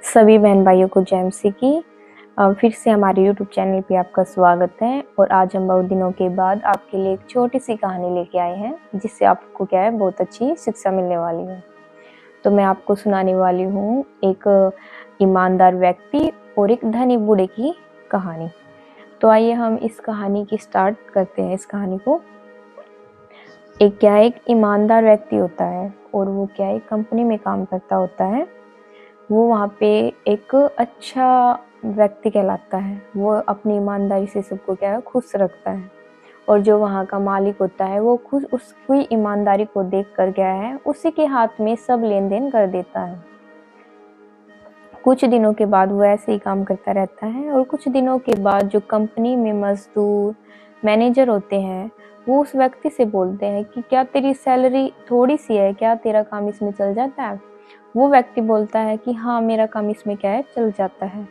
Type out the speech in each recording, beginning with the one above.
सभी बहन भाइयों को जय श्री की फिर से हमारे YouTube चैनल पे आपका स्वागत है। और आज हम बहुत दिनों के बाद आपके लिए एक छोटी सी कहानी लेके आए हैं जिससे आपको क्या है बहुत अच्छी शिक्षा मिलने वाली है। तो मैं आपको सुनाने वाली हूँ एक ईमानदार व्यक्ति और एक धनी बूढ़े की कहानी। तो आइए हम इस कहानी की स्टार्ट करते हैं। इस कहानी को एक ईमानदार व्यक्ति होता है और वो एक कंपनी में काम करता होता है। वो वहाँ पे एक अच्छा व्यक्ति कहलाता है। वो अपनी ईमानदारी से सबको खुश रखता है। और जो वहाँ का मालिक होता है वो खुद उसकी ईमानदारी को देख कर उसी के हाथ में सब लेन देन कर देता है। कुछ दिनों के बाद वो ऐसे ही काम करता रहता है और कुछ दिनों के बाद जो कंपनी में मजदूर मैनेजर होते हैं वो उस व्यक्ति से बोलते हैं कि क्या तेरी सैलरी थोड़ी सी है, क्या तेरा काम इसमें चल जाता है। वो व्यक्ति बोलता है कि हाँ, मेरा काम इसमें चल जाता है।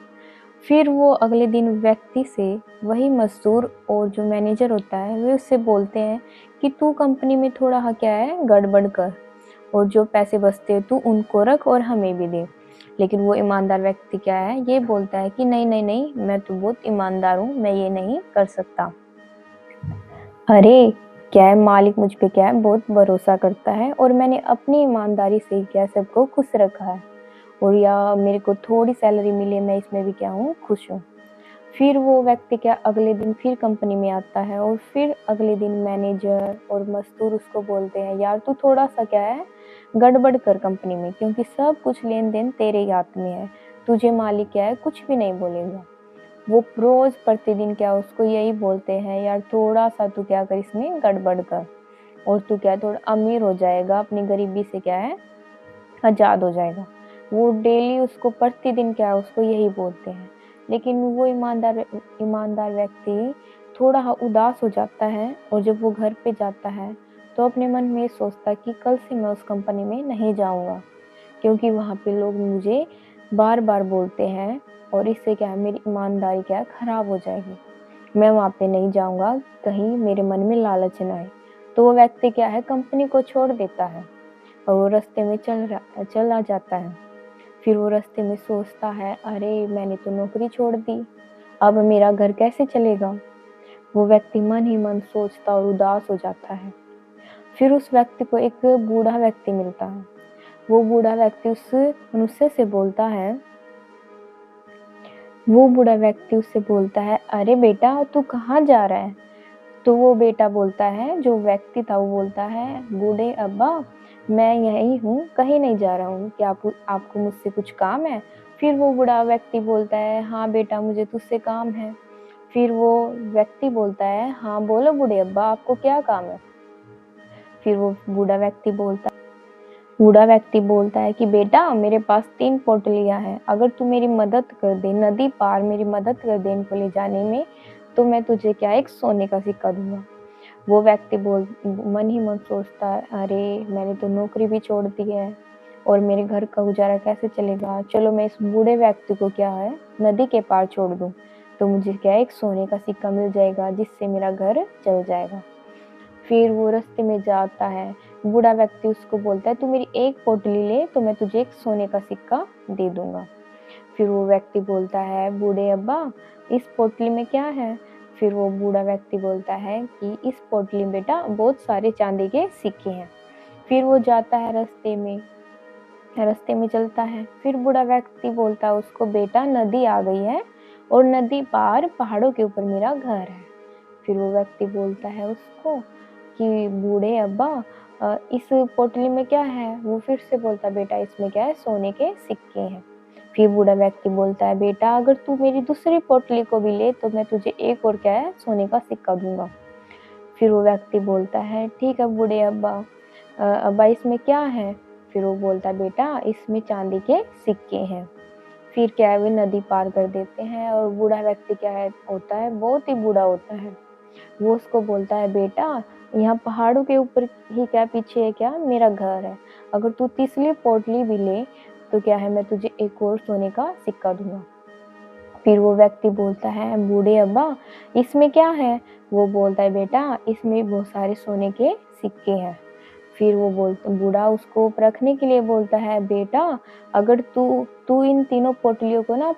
फिर वो अगले दिन व्यक्ति से वही मजदूर और जो मैनेजर होता है वे उससे बोलते हैं कि तू कंपनी में थोड़ा गड़बड़ कर और जो पैसे बचते हैं तू उनको रख और हमें भी दे। लेकिन वो ईमानदार व्यक्ति ये बोलता है कि नहीं नहीं नहीं, मैं तो बहुत ईमानदार हूँ, मैं ये नहीं कर सकता। अरे मालिक मुझ पे बहुत भरोसा करता है और मैंने अपनी ईमानदारी से सबको खुश रखा है। और या मेरे को थोड़ी सैलरी मिले, मैं इसमें भी खुश हूँ। फिर वो व्यक्ति अगले दिन फिर कंपनी में आता है और फिर अगले दिन मैनेजर और मजदूर उसको बोलते हैं यार तू थोड़ा सा गड़बड़ कर कंपनी में, क्योंकि सब कुछ लेन देन तेरे ही हाथ में है, तुझे मालिक कुछ भी नहीं बोलेगा। वो रोज प्रतिदिन उसको यही बोलते हैं यार थोड़ा सा तू कर इसमें गड़बड़ कर और तू थोड़ा अमीर हो जाएगा, अपनी गरीबी से आजाद हो जाएगा। वो डेली उसको प्रतिदिन उसको यही बोलते हैं। लेकिन वो ईमानदार व्यक्ति थोड़ा उदास हो जाता है और जब वो घर पे जाता है तो अपने मन में सोचता कि कल से मैं उस कंपनी में नहीं जाऊंगा, क्योंकि वहाँ पे लोग मुझे बार बार बोलते हैं और इससे मेरी ईमानदारी खराब हो जाएगी। मैं वहाँ पे नहीं जाऊंगा, कहीं मेरे मन में लालच न आए। तो वो व्यक्ति कंपनी को छोड़ देता है और वो रास्ते में चला जाता है। फिर वो रास्ते में सोचता है अरे मैंने तो नौकरी छोड़ दी, अब मेरा घर कैसे चलेगा। वो व्यक्ति मन ही मन सोचता और उदास हो जाता है। फिर उस व्यक्ति को एक बूढ़ा व्यक्ति मिलता है। वो बूढ़ा व्यक्ति उससे बोलता है अरे बेटा तू कहाँ जा रहा है। तो वो बेटा बोलता है, जो व्यक्ति था वो बोलता है बूढ़े अब्बा मैं यही हूँ, कहीं नहीं जा रहा हूँ, क्या आपको मुझसे कुछ काम है। फिर वो बूढ़ा व्यक्ति बोलता है हाँ बेटा मुझे तुझसे काम है। फिर वो व्यक्ति बोलता है हाँ बोलो बूढ़े अब्बा आपको क्या काम है। फिर वो बूढ़ा व्यक्ति बोलता है कि बेटा मेरे पास 3 पोटलियां हैं, अगर तू मेरी मदद कर दे, नदी पार मेरी मदद कर दे इनको ले जाने में, तो मैं तुझे एक सोने का सिक्का दूंगा। वो व्यक्ति मन ही मन सोचता है अरे मैंने तो नौकरी भी छोड़ दी है और मेरे घर का गुजारा कैसे चलेगा। चलो मैं इस बूढ़े व्यक्ति को नदी के पार छोड़ दूं, तो मुझे एक सोने का सिक्का मिल जाएगा जिससे मेरा घर चल जाएगा। फिर वो रास्ते में जाता है, बूढ़ा व्यक्ति उसको बोलता है तू मेरी एक पोटली ले तो मैं तुझे एक सोने का सिक्का दे दूंगा। फिर वो व्यक्ति बोलता है बूढ़े अब्बा इस पोटली में क्या है। फिर वो बूढ़ा व्यक्ति बोलता है कि इस पोटली में बेटा बहुत सारे चांदी के सिक्के हैं। फिर वो जाता है रास्ते में चलता है। फिर बूढ़ा व्यक्ति बोलता है उसको बेटा नदी आ गई है और नदी पार पहाड़ों के ऊपर मेरा घर है। फिर वो व्यक्ति बोलता है उसको कि बूढ़े अब्बा इस पोटली में क्या है। वो फिर से बोलता बेटा इसमें सोने के सिक्के हैं। फिर बूढ़ा व्यक्ति बोलता है बेटा अगर तू मेरी दूसरी पोटली को भी ले तो मैं तुझे एक और सोने का सिक्का दूंगा। फिर वो व्यक्ति बोलता है ठीक है बूढ़े अब्बा, अब्बा इसमें क्या है। फिर वो बोलता है बेटा इसमें चांदी के सिक्के हैं। फिर वे नदी पार कर देते हैं और बूढ़ा व्यक्ति होता है, बहुत ही बूढ़ा होता है। वो उसको बोलता है बेटा यहाँ पहाड़ों के ऊपर ही पीछे है मेरा घर है, अगर तू तीसरी पोटली भी ले तो मैं तुझे एक और सोने का सिक्का दूंगा। फिर वो व्यक्ति बोलता है बूढ़े अब्बा इसमें क्या है। वो बोलता है बेटा इसमें बहुत सारे सोने के सिक्के हैं। फिर वो बूढ़ा उसको परखने के लिए बोलता है, बेटा अगर तू तू इन तीनों पोटलियों को ना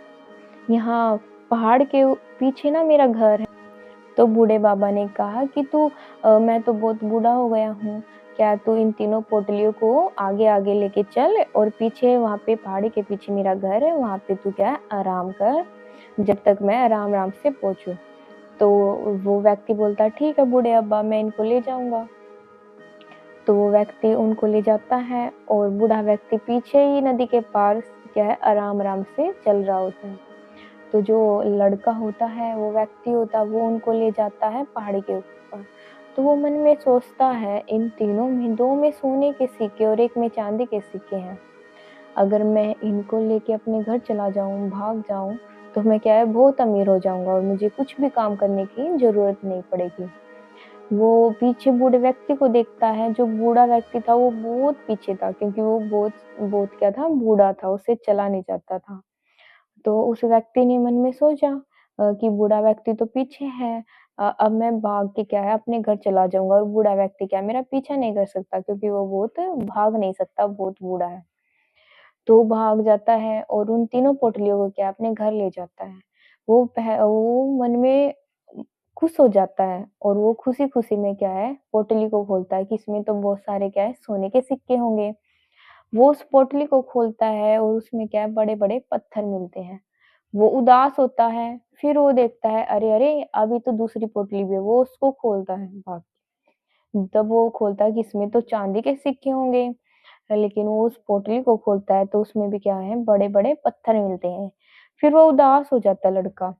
यहाँ पहाड़ के पीछे ना मेरा घर है। तो बूढ़े बाबा ने कहा कि मैं तो बहुत बूढ़ा हो गया हूँ, क्या तू इन तीनों पोटलियों को आगे आगे लेके चल और पीछे वहाँ पे पहाड़ी के पीछे मेरा घर है, वहाँ पे तू क्या है आराम कर जब तक मैं आराम आराम से पहुंचूं। तो वो व्यक्ति बोलता ठीक है बूढ़े अब्बा, मैं इनको ले जाऊंगा। तो वो व्यक्ति उनको ले जाता है और बूढ़ा व्यक्ति पीछे ही नदी के पार क्या है आराम आराम से चल रहा होता है। तो जो लड़का होता है, वो व्यक्ति होता है, वो उनको ले जाता है पहाड़ी के ऊपर। तो वो मन में सोचता है, इन तीनों में 2 में सोने के सिक्के और 1 में चांदी के सिक्के हैं। अगर मैं इनको लेके अपने घर चला जाऊँ, भाग जाऊँ, तो मैं क्या है बहुत अमीर हो जाऊँगा और मुझे कुछ भी काम करने की ज़रूरत नहीं पड़ेगी। वो पीछे बूढ़े व्यक्ति को देखता है, जो बूढ़ा व्यक्ति था वो बहुत पीछे था, क्योंकि वो बहुत बहुत क्या था बूढ़ा था, उसे चला नहीं जाता था। तो उस व्यक्ति ने मन में सोचा कि बूढ़ा व्यक्ति तो पीछे है, अब मैं भाग के क्या है अपने घर चला जाऊँगा और बूढ़ा व्यक्ति क्या है मेरा पीछा नहीं कर सकता, क्योंकि वो बहुत भाग नहीं सकता, बहुत बूढ़ा है। तो भाग जाता है और उन तीनों पोटलियों को क्या अपने घर ले जाता है। वो मन में खुश हो जाता है और वो खुशी-खुशी में क्या है पोटली को खोलता है कि इसमें तो बहुत सारे क्या है सोने के सिक्के होंगे। वो उस पोटली को खोलता है और उसमें क्या है बड़े-बड़े पत्थर मिलते हैं। वो उदास होता है, फिर वो देखता है अरे, अरे! अभी तो दूसरी पोटली भी है, वो उसको खोलता है भाग के। तब वो खोलता है कि इसमें तो चांदी के सिक्के होंगे, लेकिन वो उस पोटली को खोलता है तो उसमें भी क्या है बड़े-बड़े पत्थर मिलते हैं। फिर वो उदास हो जाता है लड़का।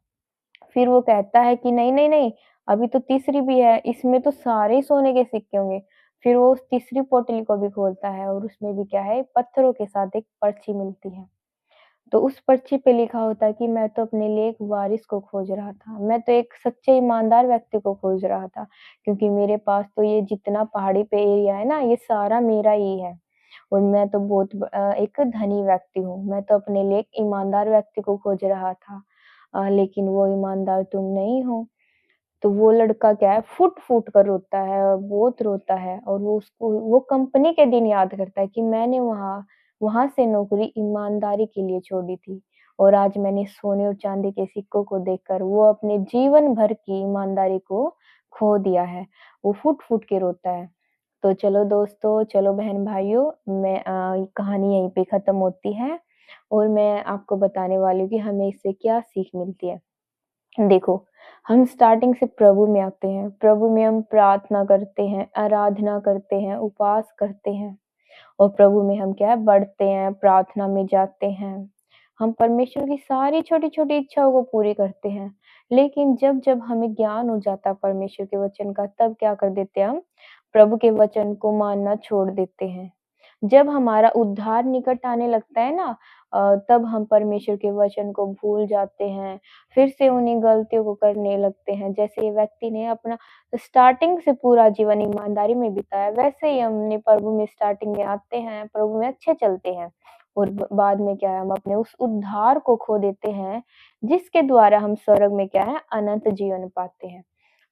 फिर वो कहता है कि नहीं, नहीं, नहीं, अभी तो तीसरी भी है, इसमें तो सारे ही सोने के सिक्के होंगे। फिर वो उस तीसरी पोटली को भी खोलता है और उसमें भी क्या है पत्थरों के साथ एक पर्ची मिलती है। तो उस पर्ची पे लिखा होता है कि मैं तो अपने लिए एक वारिस को खोज रहा था। मैं तो एक सच्चे ईमानदार व्यक्ति को खोज रहा था, क्योंकि मेरे पास तो ये जितना पहाड़ी पे एरिया है ना, ये सारा मेरा ही है और मैं तो एक धनी व्यक्ति हूँ। मैं तो अपने लिए एक ईमानदार व्यक्ति को खोज रहा था, लेकिन वो ईमानदार तुम नहीं हो। तो वो लड़का क्या है फूट-फूट कर रोता है, बहुत रोता है और वो कंपनी के दिन याद करता है कि मैंने वहाँ वहाँ से नौकरी ईमानदारी के लिए छोड़ी थी और आज मैंने सोने और चांदी के सिक्कों को देखकर वो अपने जीवन भर की ईमानदारी को खो दिया है। वो फूट-फूट के रोता है। तो चलो दोस्तों, चलो बहन-भाइयों, कहानी यहीं पे खत्म होती है और मैं आपको बताने वाली हूँ कि हमें इससे क्या सीख मिलती है। देखो, हम स्टार्टिंग से प्रभु में आते हैं, प्रभु में हम प्रार्थना करते हैं, आराधना करते हैं, उपवास करते हैं और प्रभु में हम क्या है बढ़ते हैं, प्रार्थना में जाते हैं। हम परमेश्वर की सारी छोटी-छोटी इच्छाओं को पूरी करते हैं। लेकिन जब-जब हमें ज्ञान हो जाता है परमेश्वर के वचन का, तब क्या कर देते हैं हम? प्रभु के वचन को मानना छोड़ देते हैं। जब हमारा उद्धार निकट आने लगता है ना, तब हम परमेश्वर के वचन को भूल जाते हैं, फिर से उन्हीं गलतियों को करने लगते हैं। जैसे ये व्यक्ति ने अपना स्टार्टिंग से पूरा जीवन ईमानदारी में बिताया, वैसे ही हमने प्रभु में स्टार्टिंग में आते हैं, प्रभु में अच्छे चलते हैं और ब बाद में क्या है हम अपने उस उद्धार को खो देते हैं, जिसके द्वारा हम स्वर्ग में क्या है अनंत जीवन पाते हैं।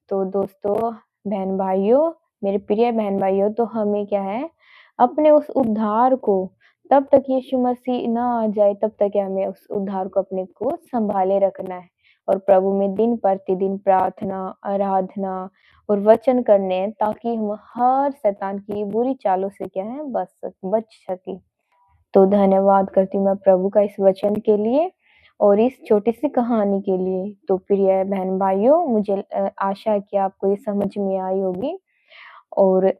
तो दोस्तों, बहन-भाइयों, मेरे प्रिय बहन-भाइयों, तो हमें क्या है अपने उस उद्धार को तब तक यीशु मसीह ना आ जाए, तब तक क्या हमें उस उद्धार को अपने को सँभाले रखना है और प्रभु में दिन-प्रतिदिन प्रार्थना, आराधना और वचन करने हैं, ताकि हम हर शैतान की बुरी चालों से क्या है बच सकें। तो धन्यवाद करती हूँ मैं प्रभु का इस वचन के लिए और इस छोटी-सी कहानी के लिए। तो प्रिय बहन-भाइयों, मुझे आशा है कि आपको ये समझ में आई होगी और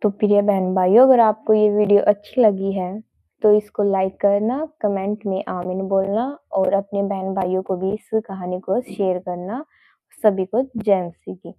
तो प्रिय बहन-भाइयों, अगर आपको ये वीडियो अच्छी लगी है, तो इसको लाइक करना, कमेंट में आमीन बोलना और अपने बहन-भाइयों को भी इस कहानी को शेयर करना। सभी को जय मसीह की।